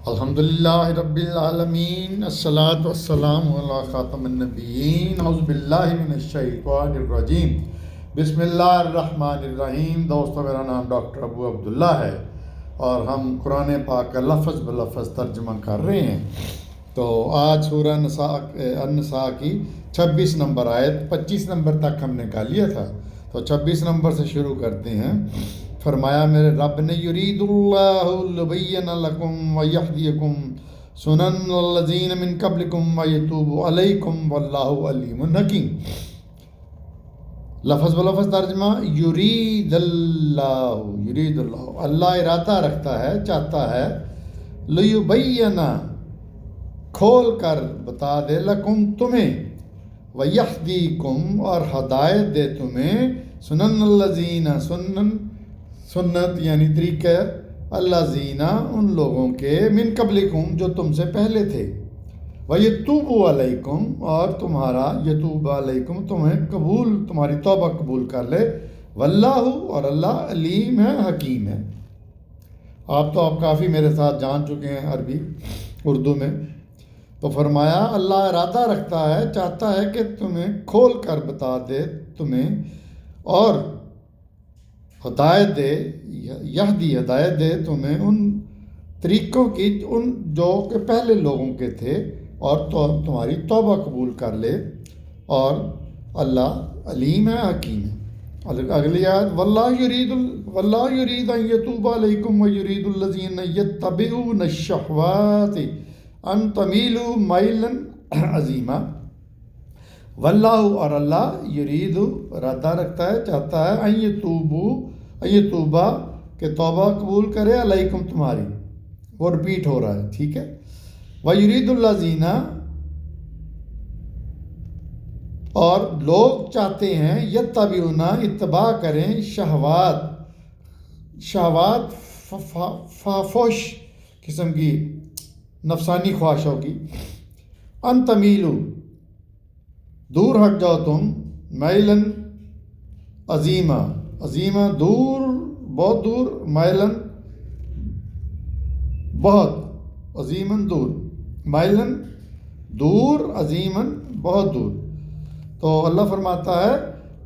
الحمدللہ رب العالمین، الصلاۃ والسلام علی خاتم النبیین، اعوذ باللہ من الشیطان الرجیم، بسم اللہ الرحمن الرحیم۔ دوستو، میرا نام ڈاکٹر ابو عبداللہ ہے اور ہم قرآن پاک کا لفظ بلفظ ترجمہ کر رہے ہیں۔ تو آج سورہ النساء کی 26 نمبر آیت 25 نمبر تک ہم نے کہا لیا تھا، تو 26 نمبر سے شروع کرتے ہیں۔ فرمایا میرے رب نے یرید اللہ لبین لکم ویہدیکم سنن الذین من قبلکم ویتوب علیکم واللہ علیم حکیم۔ لفظ بلفظ ترجمہ، یرید اللہ، اللہ ارادہ رکھتا ہے، چاہتا ہے، لیبین، کھول کر بتا دے، لکم تمہیں، ویہدیکم اور ہدایت دے تمہیں، سنن الذین، سنت یعنی طریقہ، الذین ان لوگوں کے، من قبلکم جو تم سے پہلے تھے، ویتوب علیکم اور تمہارا، یتوب علیکم تمہیں قبول، تمہاری توبہ قبول کر لے، واللہ اور اللہ علیم ہے، حکیم ہے۔ آپ کافی میرے ساتھ جان چکے ہیں عربی اردو میں۔ تو فرمایا اللہ ارادہ رکھتا ہے، چاہتا ہے کہ تمہیں کھول کر بتا دے تمہیں، اور ہدایت دے، یہدی ہدایت دے تمہیں ان طریقوں کی ان جو کہ پہلے لوگوں کے تھے، اور تمہاری توبہ قبول کر لے، اور اللہ علیم ہے، حکیم ہے۔ اگلی آیت، واللہ یرید ان یتوب علیکم ویرید الذین یتبعون الشہوات ان تمیلوا میلا عظیما۔ واللہ اور اللہ، یرید ارادہ رکھتا ہے، چاہتا ہے، ان یتوبہ کہ توبہ قبول کرے، علیکم تمہاری، وہ رپیٹ ہو رہا ہے، ٹھیک ہے۔ وَيُرِيدُ الَّذِينَ اور لوگ چاہتے ہیں، یتبعون اتباع کریں، شہوات فحش قسم کی نفسانی خواہشوں کی، ان تمیلو دور ہٹ جاؤ تم، میلن عظیمہ دور، بہت دور، میلن بہت، عظیماً دور، میلن دور، عظیماً بہت دور۔ تو اللہ فرماتا ہے،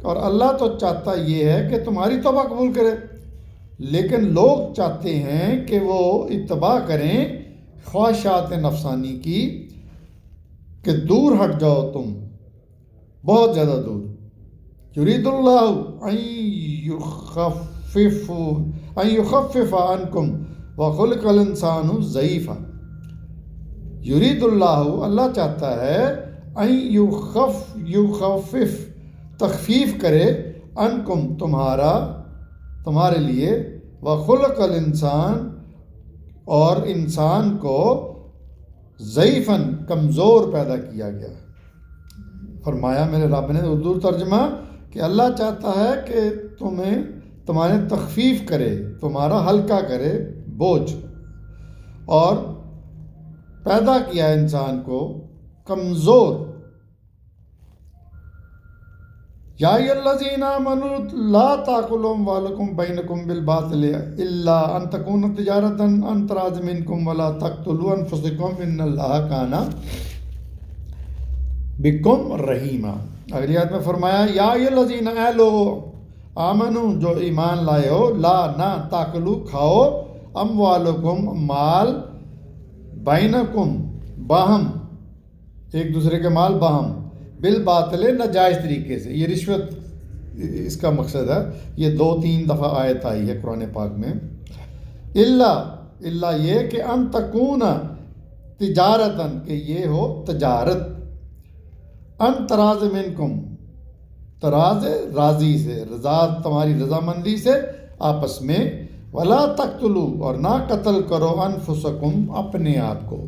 اور اللہ تو چاہتا یہ ہے کہ تمہاری توبہ قبول کرے، لیکن لوگ چاہتے ہیں کہ وہ اتباع کریں خواہشات نفسانی کی، کہ دور ہٹ جاؤ تم، بہت زیادہ دور۔ یرید اللہ ان یخفف عنکم وخلق الانسان ضعیفا۔ یرید اللہ چاہتا ہے، ان یخفف تخفیف کرے، عنکم تمہارے لیے، وخلق الانسان اور انسان کو، ضعیفاً کمزور پیدا کیا گیا۔ فرمایا میرے رب نے اردو ترجمہ کہ اللہ چاہتا ہے کہ تمہارے تخفیف کرے، تمہارا ہلکا کرے بوجھ، اور پیدا کیا انسان کو کمزور۔ یا ایھا الذین آمنوا لا تاکلوا اموالکم بینکم بالباطل الا ان تکون تجارۃ عن تراض منکم ولا تقتلوا انفسکم ان اللہ کان بکم رحیما۔ اگلی آیت میں فرمایا، یا ایھا الذین، اے لوگو، آمنو جو ایمان لائے ہو، لا نہ، تاکلو کھاؤ، اموالکم مال، بینکم باہم، ایک دوسرے کے مال باہم، بالباطل ناجائز طریقے سے، یہ رشوت اس کا مقصد ہے۔ یہ 2-3 دفعہ آیت آئی ہے قرآن پاک میں۔ اللہ یہ کہ ان تکون تجارتاً، کہ یہ ہو تجارت، ان تراض منکم، تراض راضی سے، رضا، تمہاری رضامندی سے آپس میں، ولا تقتلوا اور نہ قتل کرو، انفسکم اپنے آپ کو،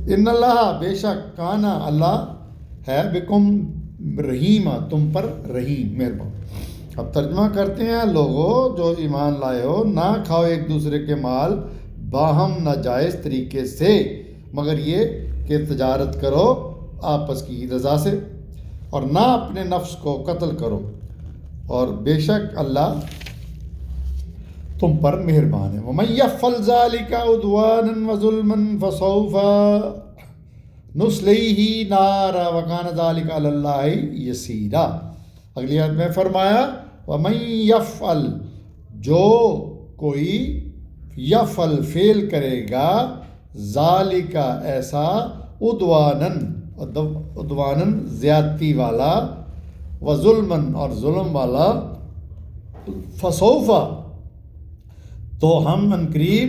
ان اللہ بے شک، کانا اللہ ہے، بکم رحیمہ تم پر رحیم، مہربان۔ اب ترجمہ کرتے ہیں، لوگوں جو ایمان لائے ہو، نہ کھاؤ ایک دوسرے کے مال باہم ناجائز طریقے سے، مگر یہ کہ تجارت کرو آپس کی رضا سے، اور نہ اپنے نفس کو قتل کرو، اور بے شک اللہ تم پر مہربان ہے۔ وَمَن يَفْعَلْ ذَلِكَ عُدْوَانًا وَظُلْمًا فَسَوْفَ نُصْلِيهِ نَارًا وَكَانَ ذَلِكَ عَلَى اللَّهِ يَسِيرًا۔ اگلی آیت میں فرمایا وَمَن يَفْعَل، جو کوئی یفعل فعل کرے گا، ذَلِكَ ایسا، عدواناً زیادتی والا، وظلماً اور ظلم والا، فسوف تو ہم عنقریب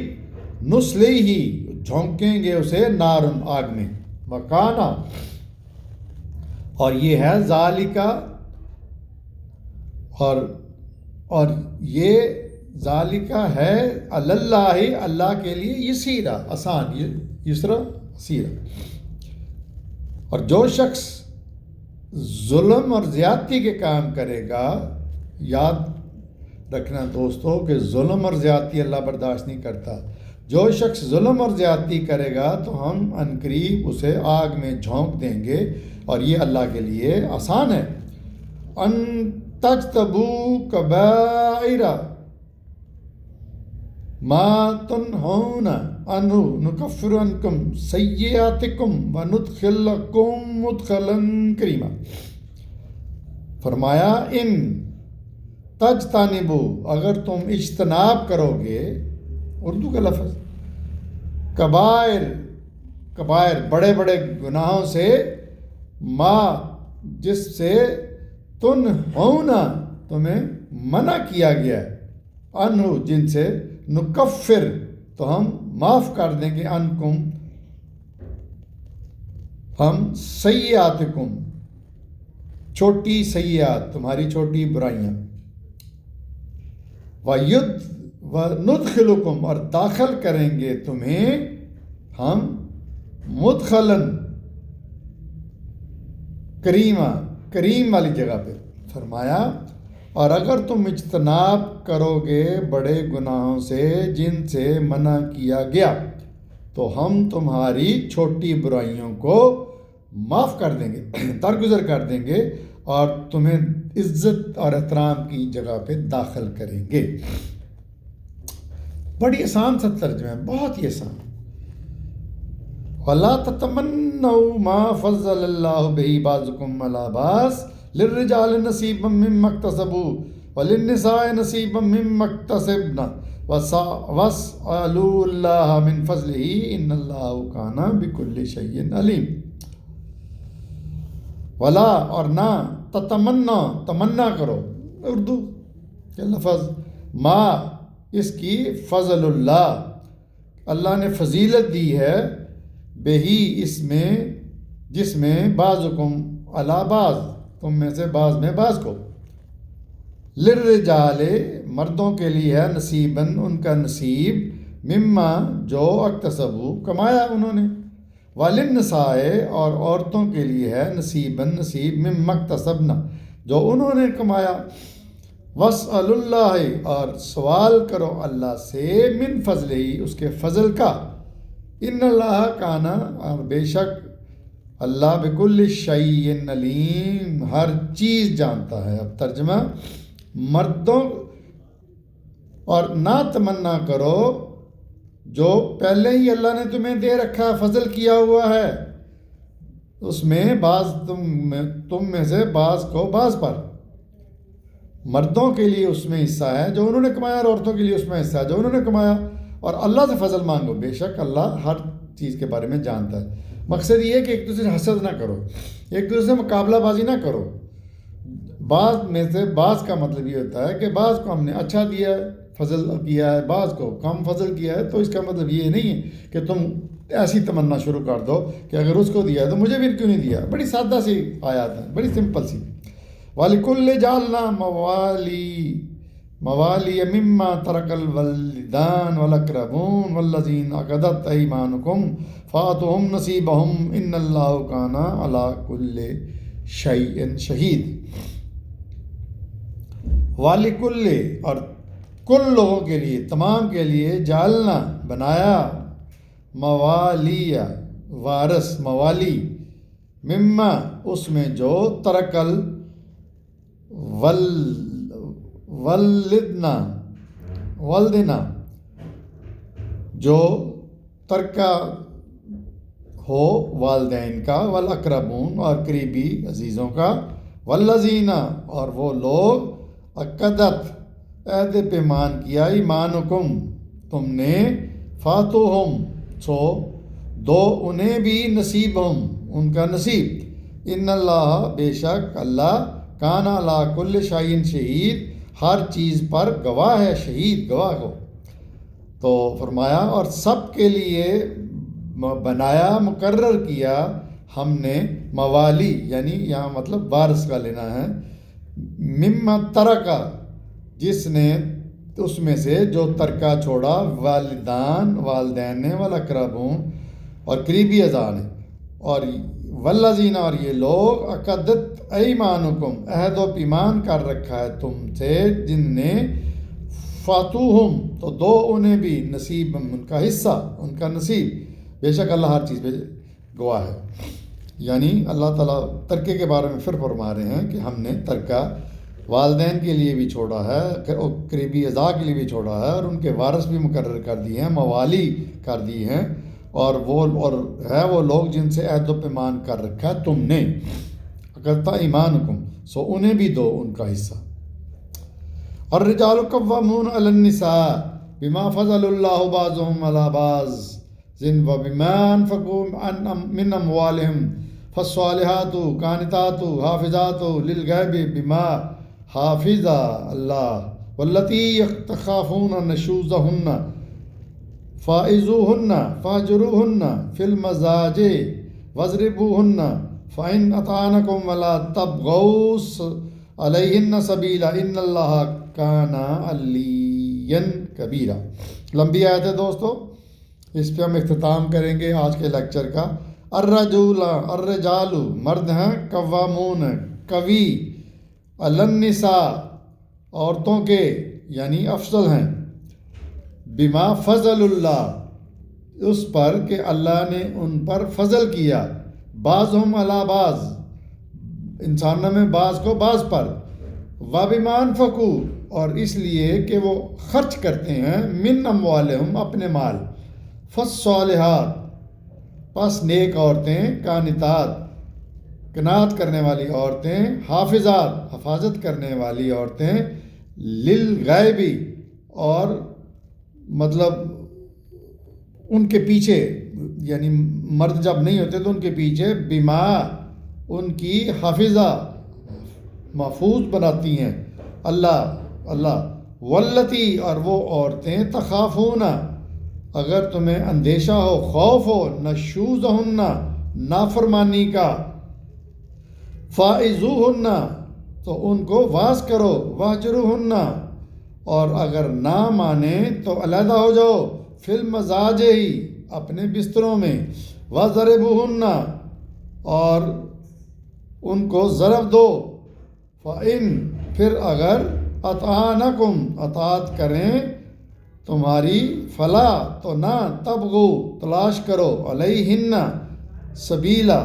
نصلیہ جھونکیں گے اسے نارن آگ میں، مکانا اور یہ ہے ذالکا، اور یہ ذالکا ہے اللہ اللہ کے لیے یسیرا آسان، یسرا سیرا۔ اور جو شخص ظلم اور زیادتی کے کام کرے گا، یاد رکھنا دوستو کہ ظلم اور زیادتی اللہ برداشت نہیں کرتا۔ جو شخص ظلم اور زیادتی کرے گا تو ہم عنقریب اسے آگ میں جھونک دیں گے، اور یہ اللہ کے لیے آسان ہے۔ ان تجتنبوا کبائر ما تنہون عنہ نکفر عنکم سیئاتکم وندخلکم مدخلا کریما۔ فرمایا ان تجتنبوا، اگر تم اجتناب کرو گے، اردو کا لفظ، کبائر بڑے بڑے گناہوں سے، ما جس سے تنہونا تمہیں منع کیا گیا ہے، عنہ جن سے، نکفر تو ہم معاف کر دیں گے، عنکم ہم سیئاتکم چھوٹی سیئات تمہاری چھوٹی برائیاں، وندخلکم اور داخل کریں گے تمہیں ہم مدخلاً کریما، کریم والی جگہ پہ فرمایا۔ اور اگر تم اجتناب کرو گے بڑے گناہوں سے جن سے منع کیا گیا، تو ہم تمہاری چھوٹی برائیوں کو معاف کر دیں گے، درگزر کر دیں گے، اور تمہیں عزت اور احترام کی جگہ پہ داخل کریں گے۔ بڑی آسان سا ترجمہ ہے، بہت ہی آسان۔ وَلَا تَتَمَنَّوْا مَا فَضَّلَ اللَّهُ بِهِ بَعْضَكُمْ عَلَىٰ بَعْضٍ لِلرِّجَالِ نَصِيبٌ مِّمَّا اكْتَسَبُوا وَلِلنِّسَاءِ نَصِيبٌ مِّمَّا اكْتَسَبْنَ وَاسْأَلُوا اللَّهَ مِن فَضْلِهِ إِنَّ اللَّهَ كَانَ بِكُلِّ شَيْءٍ عَلِيمًا۔ ولا اور نہ، تتمنا تمنا کرو، اردو کے لفظ، ما اس کی فضل اللہ، اللہ نے فضیلت دی ہے، بہی اس میں، جس میں، بعضکم علی بعض تم میں سے بعض میں بعض کو، للرجال مردوں کے لیے ہے، نصیباً ان کا نصیب، مما جو اکتسبو کمایا انہوں نے، وللنساء اور عورتوں کے لیے ہے، نصیباً نصیب، مما اکتسبنا جو انہوں نے کمایا، واسأل اللہ اور سوال کرو اللہ سے، من فضلہ اس کے فضل کا، ان اللہ کانا اور بے شک اللہ بکل شیء علیم ہر چیز جانتا ہے۔ اب ترجمہ، مردوں اور نہ تمنا کرو جو پہلے ہی اللہ نے تمہیں دے رکھا، فضل کیا ہوا ہے، اس میں بعض تم میں سے بعض کو بعض پر، مردوں کے لیے اس میں حصہ ہے جو انہوں نے کمایا، اور عورتوں کے لیے اس میں حصہ ہے جو انہوں نے کمایا، اور اللہ سے فضل مانگو، بے شک اللہ ہر چیز کے بارے میں جانتا ہے۔ مقصد یہ ہے کہ ایک دوسرے سے حسد نہ کرو، ایک دوسرے سے مقابلہ بازی نہ کرو۔ بعض میں سے بعض کا مطلب یہ ہوتا ہے کہ بعض کو ہم نے اچھا دیا ہے، فضل کیا ہے، بعض کو کم فضل کیا ہے، تو اس کا مطلب یہ نہیں ہے کہ تم ایسی تمنا شروع کر دو کہ اگر اس کو دیا ہے تو مجھے بھی کیوں نہیں دیا۔ بڑی سادہ سی آیات ہیں، بڑی سمپل سی۔ وَلِكُلِّ جَعَلْنَا مَوَالِيَ مِمَّا تَرَكَ الْوَالِدَانُ وَالْأَقْرَبُونَ وَالَّذِينَ عَقَدَتْ أَيْمَانُكُمْ فَآتُوهُمْ نَصِيبَهُمْ إِنَّ اللَّهَ كَانَ عَلَىٰ كُلِّ شَيْءٍ شَهِيدٌ۔ وَلِكُلِّ اور کل لوگوں کے لیے، تمام کے لیے، جعلنا بنایا، موالیہ وارث، موالی، مما اس میں جو، ترکل والدنا والدنا جو ترکہ ہو والدین کا، والاقربون اور قریبی عزیزوں کا، والذین اور وہ لوگ عقدت عہد پیمان کیا، ایمانکم تم نے، فاتوہم سو دو انہیں بھی نصیبہم ان کا نصیب، ان اللہ بے شک اللہ کان علی کل شیء شہید ہر چیز پر گواہ ہے، شہید گواہ ہو۔ تو فرمایا اور سب کے لیے بنایا، مقرر کیا ہم نے موالی، یعنی یہاں مطلب وارث کا لینا ہے، مما ترکا جس نے اس میں سے جو ترکہ چھوڑا، والدین نے، والاقربون اور قریبی اعضاء نے، اور والذین اور یہ لوگ عقدت ایمانکم عہد و پیمان کر رکھا ہے تم سے جن نے، فاتوہم تو دو انہیں بھی نصیب ان کا حصہ، ان کا نصیب، بے شک اللہ ہر چیز پہ گواہ ہے۔ یعنی اللہ تعالیٰ ترکے کے بارے میں پھر فرما رہے ہیں کہ ہم نے ترکہ والدین کے لیے بھی چھوڑا ہے اور قریبی اعضاء کے لیے بھی چھوڑا ہے، اور ان کے وارث بھی مقرر کر دیے ہیں، موالی کر دی ہیں، اور وہ لوگ جن سے عہد و پیمان کر رکھا ہے تم نے، کرتا ایمانکم سو انہیں بھی دو ان کا حصہ۔ الرجال قوامون علی النساء بما فضل اللہ بعضهم علی بعض وبما انفقوا من اموالهم فالصالحات قانتات حافظات للغیب بما حافظ اللہ واللتی تخافون نشوزهن فاعظوهن فاہجروهن فی المضاجع واضربوهن فإن أطعنكم ولا تبغوا علیہن سبیلا ان اللہ کان علیٰ کبیرا۔ لمبی آیت ہے دوستو، اس پہ ہم اختتام کریں گے آج کے لیکچر کا۔ الرجال مرد ہیں، قوامون قوی، علی النساء عورتوں کے یعنی افضل ہیں، بما فضل اللہ اس پر کہ اللہ نے ان پر فضل کیا، بعضہم علی بعض انسانوں میں بعض کو بعض پر، وبما انفقوا اور اس لیے کہ وہ خرچ کرتے ہیں، من اموالہم اپنے مال، فالصالحات پس نیک عورتیں، قانتات قناعت کرنے والی عورتیں، حافظات حفاظت کرنے والی عورتیں، للغیبی اور مطلب ان کے پیچھے یعنی مرد جب نہیں ہوتے تو ان کے پیچھے بما ان کی حافظہ محفوظ بناتی ہیں اللہ واللتی اور وہ عورتیں تخافون اگر تمہیں اندیشہ ہو، خوف ہو، نشوزہن نافرمانی کا، فاعظوہن تو ان کو واعظ کرو، واہجروہن اور اگر نہ مانے تو علیحدہ ہو جاؤ، فی المضاجع اپنے بستروں میں، واضربوہن اور ان کو ضرب دو، فإن پھر اگر اطعنکم اطاعت کریں تمہاری، فلا تو نہ، تبغوا تلاش کرو، علیہن سبیلا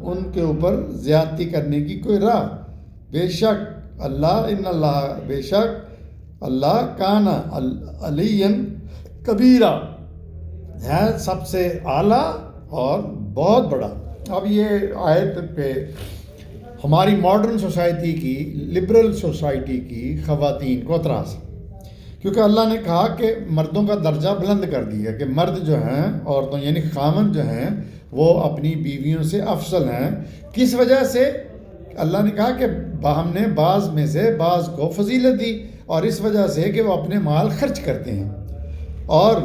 ان کے اوپر زیادتی کرنے کی کوئی راہ، بے شک اللہ ان اللہ بے شک اللہ کان علیٰ کبیرا ہے سب سے اعلیٰ اور بہت بڑا۔ اب یہ آیت پہ ہماری ماڈرن سوسائٹی کی، لبرل سوسائٹی کی خواتین کو اعتراض، کیونکہ اللہ نے کہا کہ مردوں کا درجہ بلند کر دیا کہ مرد جو ہیں عورتوں یعنی خامند جو ہیں وہ اپنی بیویوں سے افضل ہیں۔ کس وجہ سے؟ اللہ نے کہا کہ ہم نے بعض میں سے بعض کو فضیلت دی، اور اس وجہ سے کہ وہ اپنے مال خرچ کرتے ہیں، اور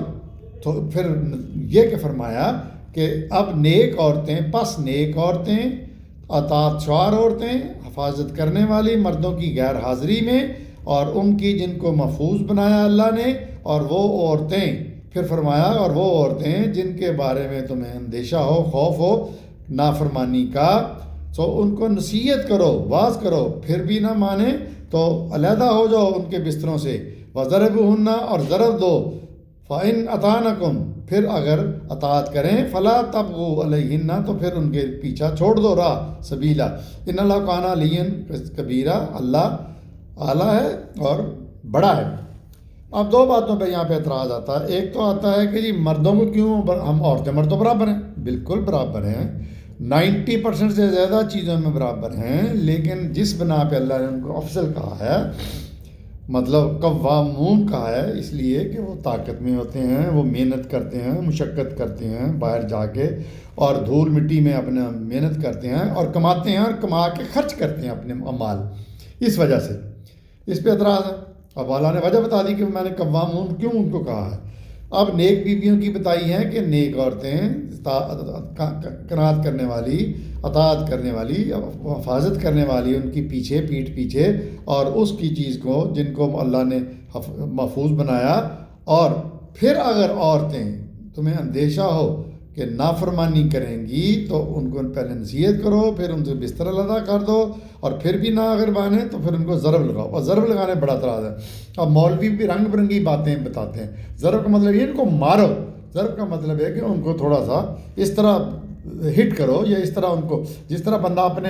تو پھر یہ کہ فرمایا کہ اب نیک عورتیں پس نیک عورتیں، اطاعت شعار عورتیں، حفاظت کرنے والی مردوں کی غیر حاضری میں، اور ان کی جن کو محفوظ بنایا اللہ نے، اور وہ عورتیں پھر فرمایا اور وہ عورتیں جن کے بارے میں تمہیں اندیشہ ہو، خوف ہو نافرمانی کا، تو ان کو نصیحت کرو، واعظ کرو، پھر بھی نہ مانے تو علیحدہ ہو جاؤ ان کے بستروں سے، وضربوہن اور ضرب دو، فإن اطعنکم پھر اگر اطاعت کریں، فلا تبغوا علیہن تو پھر ان کے پیچھا چھوڑ دو راہ، سبیلا ان اللہ کان علیٰ کبیرا اللہ اعلیٰ ہے اور بڑا ہے۔ اب دو باتوں پہ یہاں پہ اعتراض آتا ہے. ایک تو آتا ہے کہ جی مردوں کو کیوں ہم عورتیں مردوں برابر ہیں. بالکل برابر ہیں, 90% سے زیادہ چیزوں میں برابر ہیں, لیکن جس بنا پہ اللہ نے ان کو افضل کہا ہے, مطلب قوامون کہا ہے, اس لیے کہ وہ طاقت میں ہوتے ہیں, وہ محنت کرتے ہیں, مشقت کرتے ہیں باہر جا کے, اور دھول مٹی میں اپنا محنت کرتے ہیں اور کماتے ہیں اور کما کے خرچ کرتے ہیں اپنے مال. اس وجہ سے اس پہ اعتراض ہے. اب اللہ نے وجہ بتا دی کہ میں نے قوامون کیوں ان کو کہا ہے. اب نیک بیویوں کی بتائی ہے کہ نیک عورتیں قناعت کرنے والی, اطاعت کرنے والی, حفاظت کرنے والی ان کی پیچھے پیٹھ پیچھے, اور اس کی چیز کو جن کو اللہ نے محفوظ بنایا. اور پھر اگر عورتیں تمہیں اندیشہ ہو کہ نافرمانی کریں گی تو ان کو پہلے نصیحت کرو, پھر ان سے بستر علیحدہ کر دو, اور پھر بھی نہ اگر مانیں تو پھر ان کو ضرب لگاؤ. اور ضرب لگانے بڑا اعتراض ہے. اب مولوی بھی رنگ برنگی باتیں بتاتے ہیں. ضرب کا مطلب یہ ان کو مارو, ضرب کا مطلب ہے کہ ان کو تھوڑا سا اس طرح ہٹ کرو, یا اس طرح ان کو, جس طرح بندہ اپنے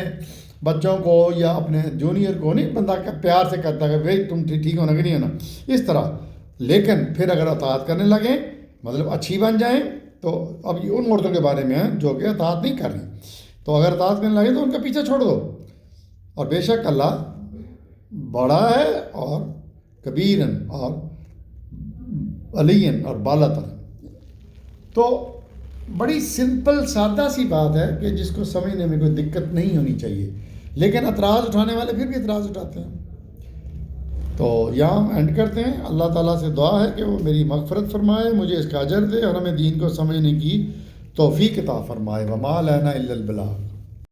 بچوں کو یا اپنے جونیئر کو نہیں بندہ پیار سے کرتا ہے کہ بھائی تم ٹھیک ہونا کہ نہیں ہونا, اس طرح. لیکن پھر اگر اطاعت کرنے لگیں, مطلب اچھی بن جائیں, تو اب یہ ان عورتوں کے بارے میں ہے جو کہ اطاعت نہیں کر رہی. تو اگر اطاعت کرنے لگے تو ان کا پیچھے چھوڑ دو. اور بے شک اللہ بڑا ہے اور کبیرن اور علین اور بالا تر. تو بڑی سمپل سادہ سی بات ہے کہ جس کو سمجھنے میں کوئی دقت نہیں ہونی چاہیے, لیکن اعتراض اٹھانے والے پھر بھی اعتراض اٹھاتے ہیں. تو یہاں ہم اینڈ کرتے ہیں. اللہ تعالیٰ سے دعا ہے کہ وہ میری مغفرت فرمائے, مجھے اس کا اجر دے, اور ہمیں دین کو سمجھنے کی توفیق عطا فرمائے. وما لنا الا البلاغ.